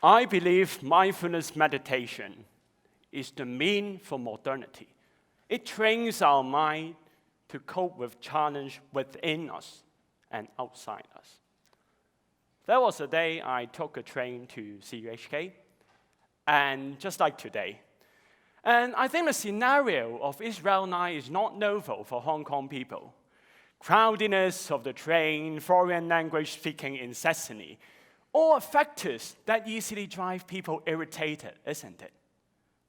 I believe mindfulness meditation is the mean for modernity. It trains our mind to cope with challenge within us and outside us. There was a day I took a train to CUHK, and just like today. And I think the scenario of Israel night is not novel for Hong Kong people. Crowdiness of the train, foreign language speaking incessantly, all factors that easily drive people irritated, isn't it?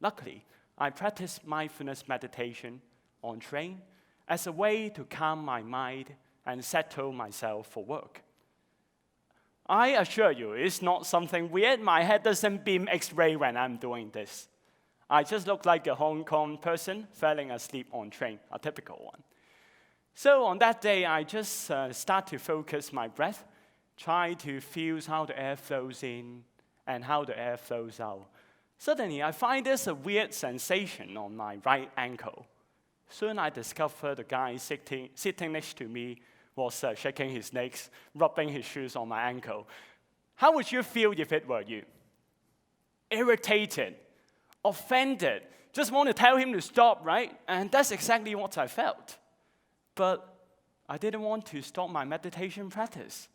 Luckily, I practice mindfulness meditation on train as a way to calm my mind and settle myself for work. I assure you, it's not something weird. My head doesn't beam X-ray when I'm doing this. I just look like a Hong Kong person falling asleep on train, a typical one. So on that day, I just start to focus my breath, try to feel how the air flows in and how the air flows out. Suddenly, I find there's a weird sensation on my right ankle. Soon I discover the guy sitting next to me was shaking his legs, rubbing his shoes on my ankle. How would you feel if it were you? Irritated, offended, just want to tell him to stop, right? And that's exactly what I felt. But I didn't want to stop my meditation practice.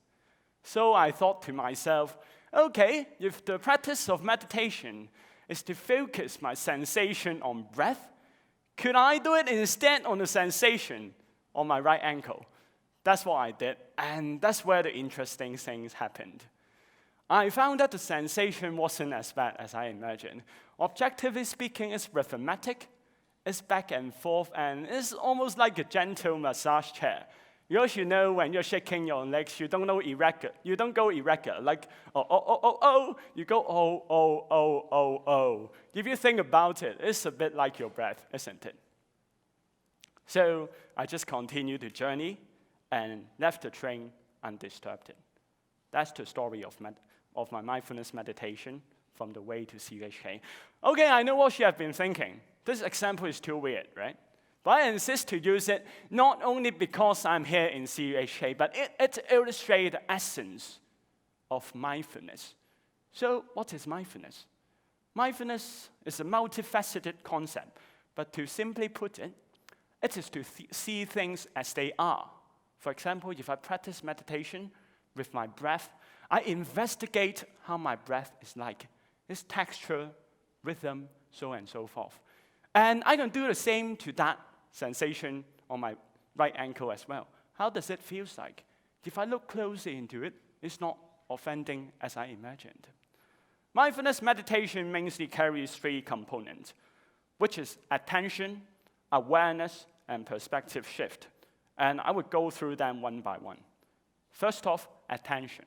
So I thought to myself, okay, if the practice of meditation is to focus my sensation on breath, could I do it instead on the sensation on my right ankle? That's what I did, and that's where the interesting things happened. I found that the sensation wasn't as bad as I imagined. Objectively speaking, it's rhythmic, it's back and forth, and it's almost like a gentle massage chair. Because you know when you're shaking your legs, you don't go irregular, like oh, you go oh. If you think about it, it's a bit like your breath, isn't it? So I just continued the journey and left the train undisturbed. That's the story of my mindfulness meditation from the way to CUHK. Okay, I know what you have been thinking. This example is too weird, right? But I insist to use it not only because I'm here in CUHK, but it illustrates the essence of mindfulness. So what is mindfulness? Mindfulness is a multifaceted concept, but to simply put it, it is to see things as they are. For example, if I practice meditation with my breath, I investigate how my breath is like, its texture, rhythm, so on and so forth. And I can do the same to that sensation on my right ankle as well. How does it feel like? If I look closely into it, it's not offending as I imagined. Mindfulness meditation mainly carries three components, which is attention, awareness, and perspective shift. And I would go through them one by one. First off, attention.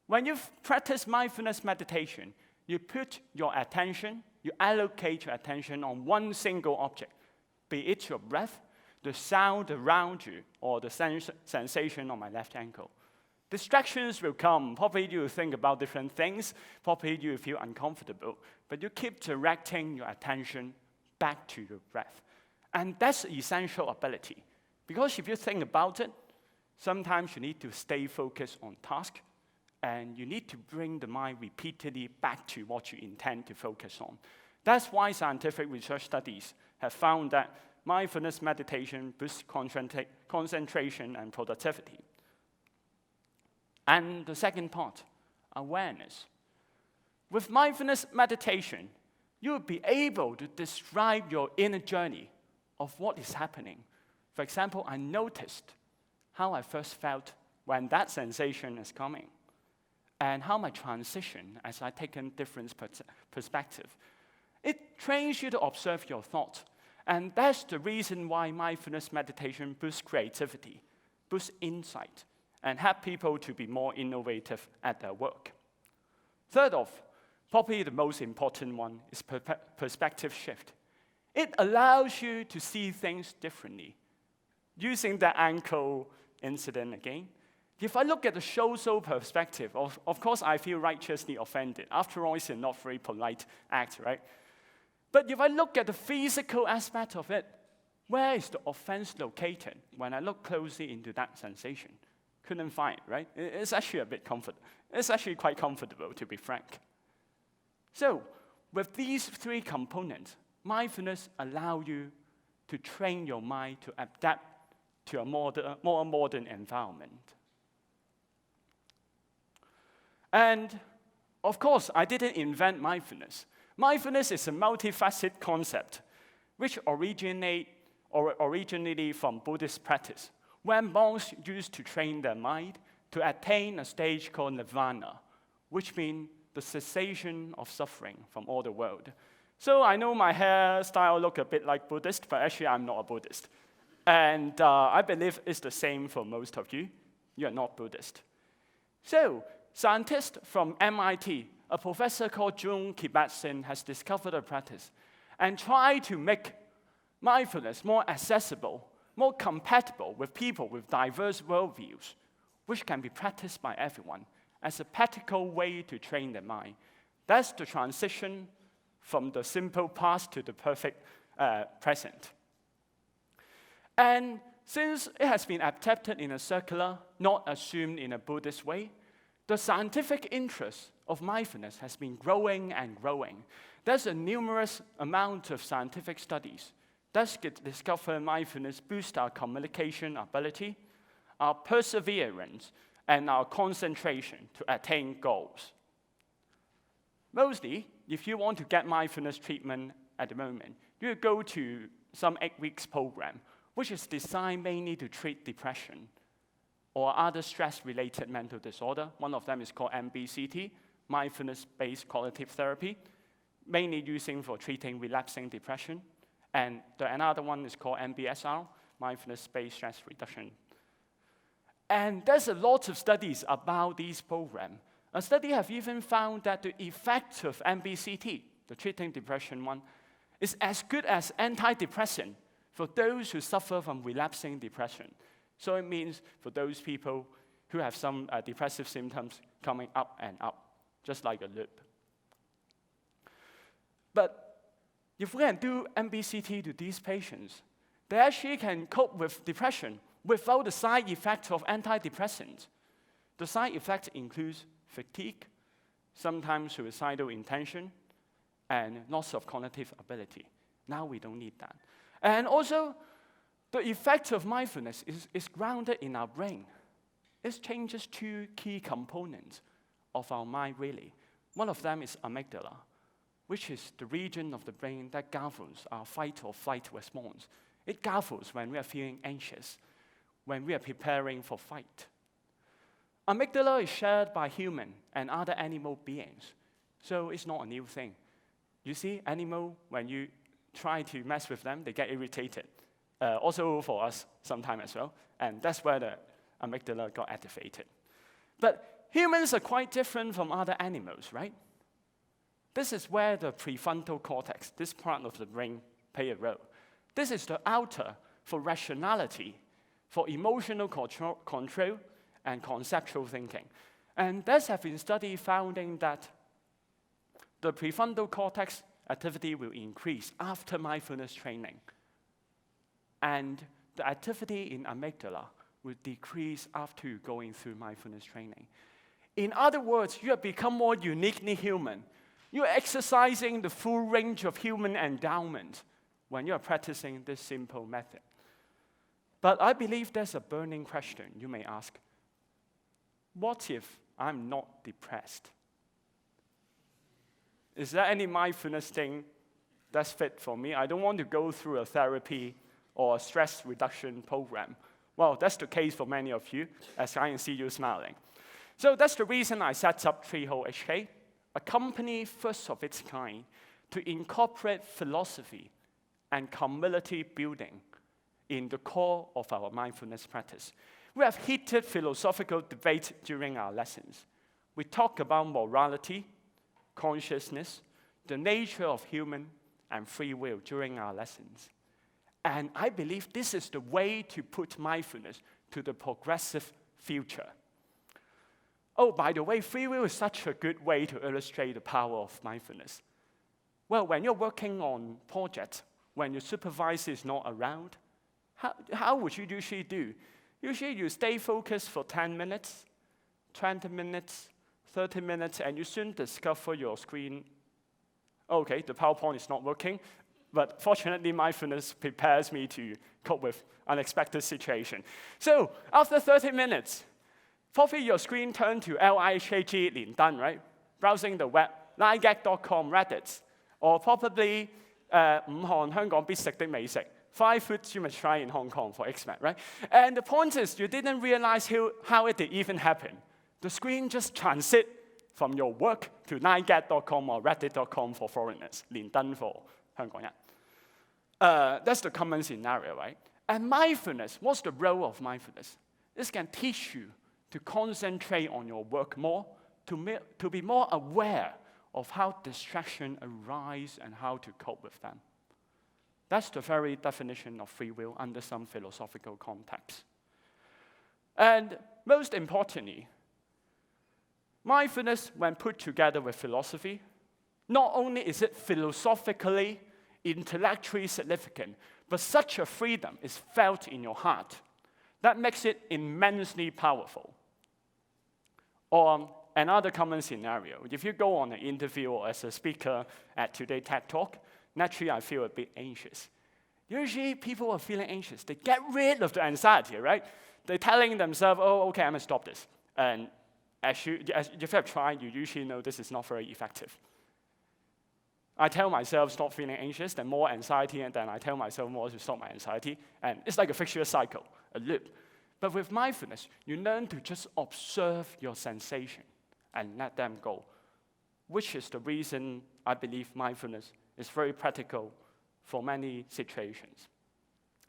When you practice mindfulness meditation, you put your attention, you allocate your attention on one single object, be it your breath, the sound around you, or the sensation on my left ankle. Distractions will come. Probably you will think about different things. Probably you will feel uncomfortable. But you keep directing your attention back to your breath. And that's an essential ability. Because if you think about it, sometimes you need to stay focused on task, and you need to bring the mind repeatedly back to what you intend to focus on. That's why scientific research studies have found that mindfulness meditation boosts concentration and productivity. And the second part, awareness. With mindfulness meditation, you will be able to describe your inner journey of what is happening. For example, I noticed how I first felt when that sensation is coming, and how my transition as I take in different perspective. It trains you to observe your thoughts, and that's the reason why mindfulness meditation boosts creativity, boosts insight, and help people to be more innovative at their work. Third off, probably the most important one is perspective shift. It allows you to see things differently. Using the ankle incident again, if I look at the social perspective, of course I feel righteously offended. After all, it's a not very polite act, right? But if I look at the physical aspect of it, where is the offense located when I look closely into that sensation? Couldn't find, right? It's actually It's actually quite comfortable, to be frank. So, with these three components, mindfulness allows you to train your mind to adapt to a more modern environment. And of course, I didn't invent mindfulness. Mindfulness is a multifaceted concept which originated from Buddhist practice, when monks used to train their mind to attain a stage called nirvana, which means the cessation of suffering from all the world. So I know my hairstyle look a bit like Buddhist, but actually I'm not a Buddhist. And I believe it's the same for most of you. You're not Buddhist. So, scientists from MIT, a professor called June Kibatsin, has discovered a practice and tried to make mindfulness more accessible, more compatible with people with diverse worldviews, which can be practiced by everyone as a practical way to train the mind. That's the transition from the simple past to the perfect present. And since it has been adapted in a circular, not assumed in a Buddhist way, the scientific interest of mindfulness has been growing and growing. There's a numerous amount of scientific studies that discover mindfulness boosts our communication ability, our perseverance, and our concentration to attain goals. Mostly, if you want to get mindfulness treatment at the moment, you go to some 8 weeks program, which is designed mainly to treat depression or other stress-related mental disorder. One of them is called MBCT, mindfulness-based cognitive therapy, mainly using for treating relapsing depression. And another one is called MBSR, mindfulness-based stress reduction. And there's a lot of studies about these programs. A study have even found that the effect of MBCT, the treating depression one, is as good as antidepressant for those who suffer from relapsing depression. So it means for those people who have some depressive symptoms coming up and up, just like a loop. But if we can do MBCT to these patients, they actually can cope with depression without the side effect of antidepressants. The side effects include fatigue, sometimes suicidal intention, and loss of cognitive ability. Now we don't need that. And also, the effect of mindfulness is grounded in our brain. It changes 2 key components of our mind, really. One of them is amygdala, which is the region of the brain that governs our fight or flight response. It governs when we are feeling anxious, when we are preparing for fight. Amygdala is shared by human and other animal beings, so it's not a new thing. You see, animal, when you try to mess with them, they get irritated. Also for us sometimes as well, and that's where the amygdala got activated. But humans are quite different from other animals, right? This is where the prefrontal cortex, this part of the brain, play a role. This is the outer for rationality, for emotional control, and conceptual thinking. And there's have been studies finding that the prefrontal cortex activity will increase after mindfulness training. And the activity in amygdala will decrease after going through mindfulness training. In other words, you have become more uniquely human. You're exercising the full range of human endowment when you're practicing this simple method. But I believe there's a burning question you may ask. What if I'm not depressed? Is there any mindfulness thing that's fit for me? I don't want to go through a therapy or a stress reduction program. Well, that's the case for many of you, as I can see you smiling. So that's the reason I set up CUHK, a company first of its kind to incorporate philosophy and community building in the core of our mindfulness practice. We have heated philosophical debate during our lessons. We talk about morality, consciousness, the nature of human and free will during our lessons. And I believe this is the way to put mindfulness to the progressive future. Oh, by the way, free will is such a good way to illustrate the power of mindfulness. Well, when you're working on projects, when your supervisor is not around, how would you usually do? Usually you stay focused for 10 minutes, 20 minutes, 30 minutes, and you soon discover your screen, okay, the PowerPoint is not working, but fortunately mindfulness prepares me to cope with unexpected situation. So after 30 minutes, probably your screen turned to LIHAG 連登, right? Browsing the web, 9gag.com, Reddit, or probably 五項香港必食的美食, 5 foods you must try in Hong Kong for expat, right? And the point is, you didn't realize how it did even happen. The screen just transit from your work to 9gag.com or reddit.com for foreigners, 連登 for 香港人. That's the common scenario, right? And mindfulness, what's the role of mindfulness? This can teach you to concentrate on your work more, to be more aware of how distraction arise and how to cope with them. That's the very definition of free will under some philosophical context. And most importantly, mindfulness, when put together with philosophy, not only is it philosophically, intellectually significant, but such a freedom is felt in your heart. That makes it immensely powerful. Or another common scenario, if you go on an interview or as a speaker at today's TED Talk, naturally I feel a bit anxious. Usually people are feeling anxious. They get rid of the anxiety, right? They're telling themselves, oh, okay, I'm going to stop this. And if you have tried, you usually know this is not very effective. I tell myself stop feeling anxious, then more anxiety, and then I tell myself more to stop my anxiety. And it's like a vicious cycle, a loop. But with mindfulness, you learn to just observe your sensation and let them go, which is the reason I believe mindfulness is very practical for many situations.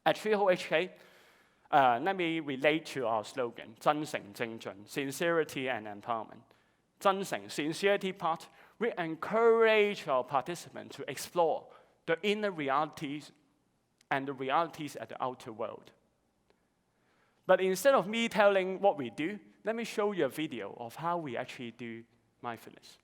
At CUHK, let me relate to our slogan, 真誠精進, sincerity and empowerment. 真誠, sincerity part, we encourage our participants to explore the inner realities and the realities at the outer world. But instead of me telling what we do, let me show you a video of how we actually do mindfulness.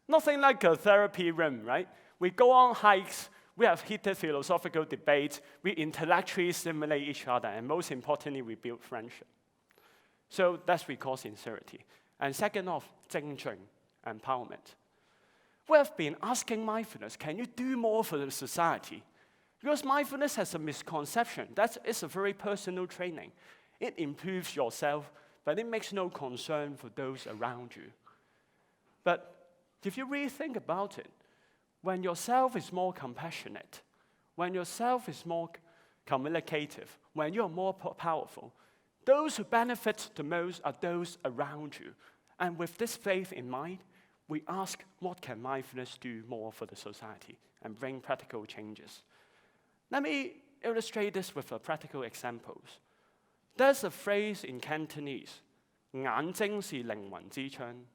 Nothing like a therapy room, right? We go on hikes, we have heated philosophical debates, we intellectually stimulate each other, and most importantly, we build friendship. So that's we call sincerity. And second off, 精進, empowerment. We have been asking mindfulness, can you do more for the society? Because mindfulness has a misconception that it's a very personal training. It improves yourself, but it makes no concern for those around you. But if you really think about it, when yourself is more compassionate, when yourself is more communicative, when you're more powerful, those who benefit the most are those around you. And with this faith in mind, we ask, what can mindfulness do more for the society and bring practical changes? Let me illustrate this with a practical examples. There's a phrase in Cantonese, 眼睛是靈魂之窗.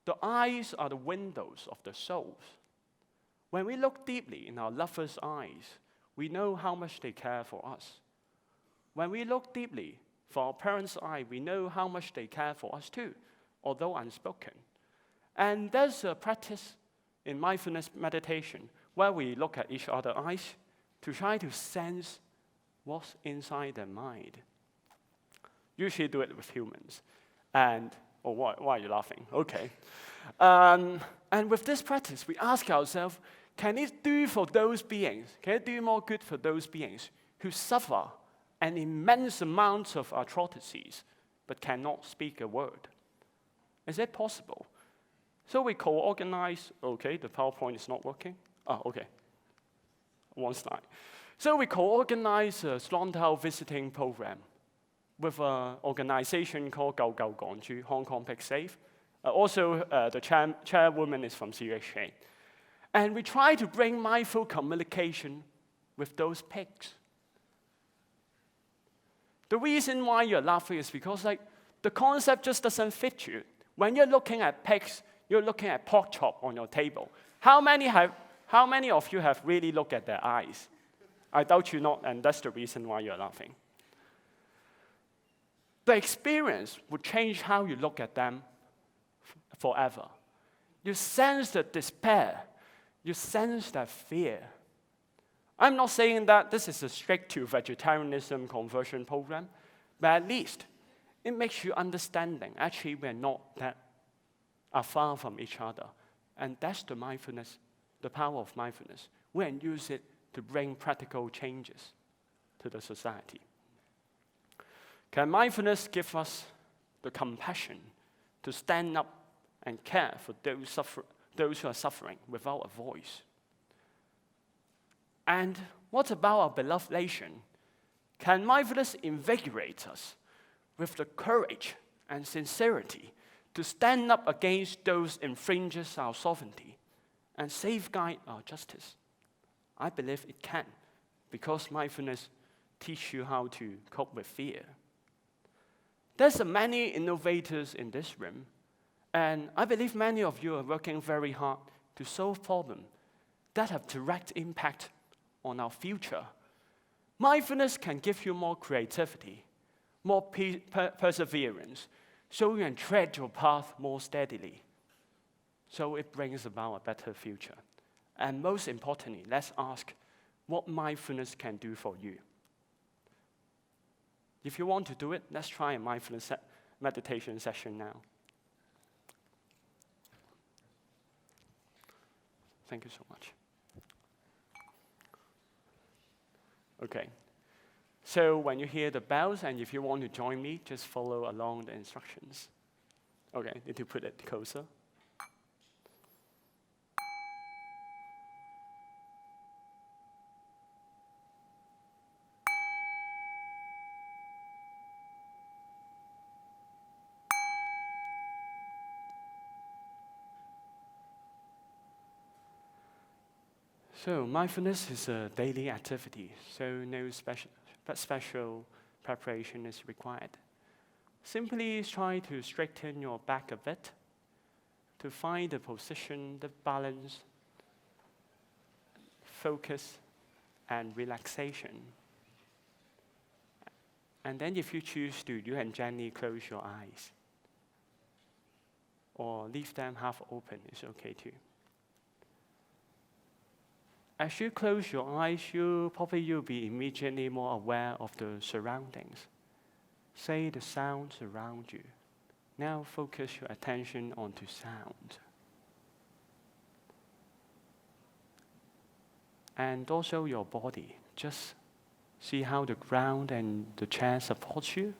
The eyes are the windows of the souls. When we look deeply in our lovers' eyes, we know how much they care for us. When we look deeply for our parents' eye, we know how much they care for us too, although unspoken. And there's a practice in mindfulness meditation where we look at each other's eyes to try to sense what's inside their mind. Usually do it with humans. And oh, why are you laughing? Okay. And with this practice, we ask ourselves, can it do for those beings, can it do more good for those beings who suffer an immense amount of atrocities but cannot speak a word? Is it possible? So we co-organize, okay, the PowerPoint is not working. Oh, okay, one slide. So we co-organize a Slontao visiting program with an organization called 救救港豬, Hong Kong Pig Safe. Also, the chairwoman is from CUHK. And we try to bring mindful communication with those pigs. The reason why you're laughing is because the concept just doesn't fit you. When you're looking at pigs, you're looking at pork chop on your table. How many have How many of you have really looked at their eyes? I doubt you not, and that's the reason why you're laughing. The experience would change how you look at them forever. You sense the despair. You sense that fear. I'm not saying that this is a strict to vegetarianism conversion program, but at least it makes you understanding. Actually, we're not that far from each other. And that's the mindfulness, the power of mindfulness. We can use it to bring practical changes to the society. Can mindfulness give us the compassion to stand up and care for those who are suffering without a voice? And what about our beloved nation? Can mindfulness invigorate us with the courage and sincerity to stand up against those infringes our sovereignty and safeguard our justice? I believe it can, because mindfulness teaches you how to cope with fear. There's many innovators in this room, and I believe many of you are working very hard to solve problems that have direct impact on our future. Mindfulness can give you more creativity, more perseverance, so you can tread your path more steadily. So it brings about a better future. And most importantly, let's ask what mindfulness can do for you. If you want to do it, let's try a mindfulness meditation session now. Thank you so much. Okay. So when you hear the bells, and if you want to join me, just follow along the instructions. Okay, need to put it closer. So mindfulness is a daily activity, so no special preparation is required. Simply try to straighten your back a bit to find the position, the balance, focus, and relaxation. And then if you choose to, you can gently close your eyes. Or leave them half open, it's okay too. As you close your eyes, you'll be immediately more aware of the surroundings. Say the sounds around you. Now focus your attention onto sound. And also your body. Just see how the ground and the chair support you.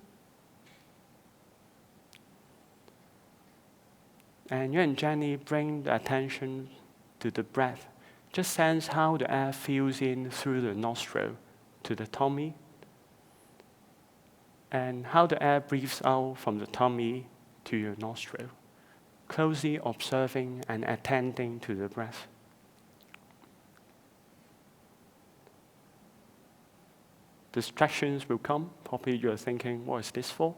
And you can gently bring the attention to the breath. Just sense how the air fills in through the nostril to the tummy, and how the air breathes out from the tummy to your nostril, closely observing and attending to the breath. Distractions will come. Probably you're thinking, what is this for?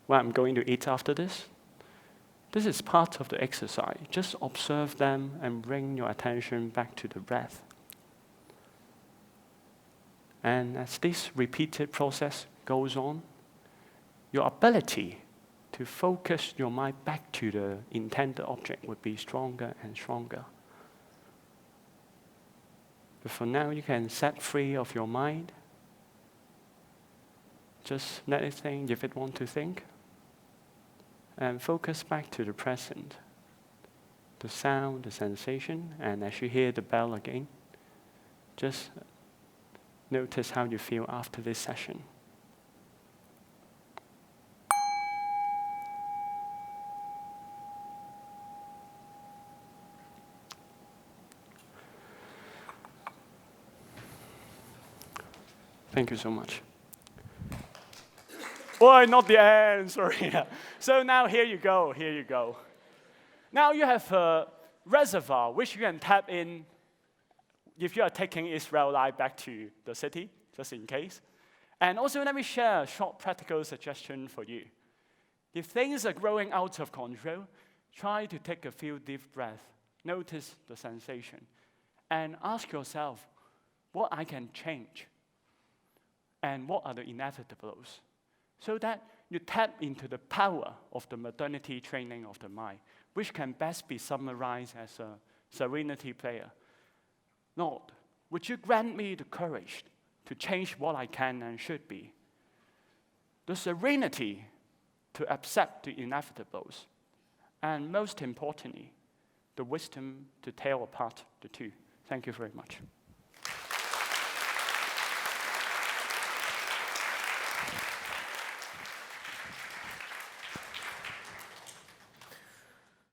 Well, I'm going to eat after this. This is part of the exercise. Just observe them and bring your attention back to the breath. And as this repeated process goes on, your ability to focus your mind back to the intended object would be stronger and stronger. But for now, you can set free of your mind. Just let it think if it wants to think. And focus back to the present, the sound, the sensation, and as you hear the bell again, just notice how you feel after this session. Thank you so much. Boy, not the end, sorry. So now here you go. Now you have a reservoir which you can tap in if you are taking Israel Live back to the city, just in case. And also let me share a short practical suggestion for you. If things are growing out of control, try to take a few deep breaths. Notice the sensation. and ask yourself what I can change and what are the inevitables, so that you tap into the power of the modernity training of the mind, which can best be summarized as a serenity prayer. Lord, would you grant me the courage to change what I can and should be, the serenity to accept the inevitables, and most importantly, the wisdom to tell apart the two. Thank you very much.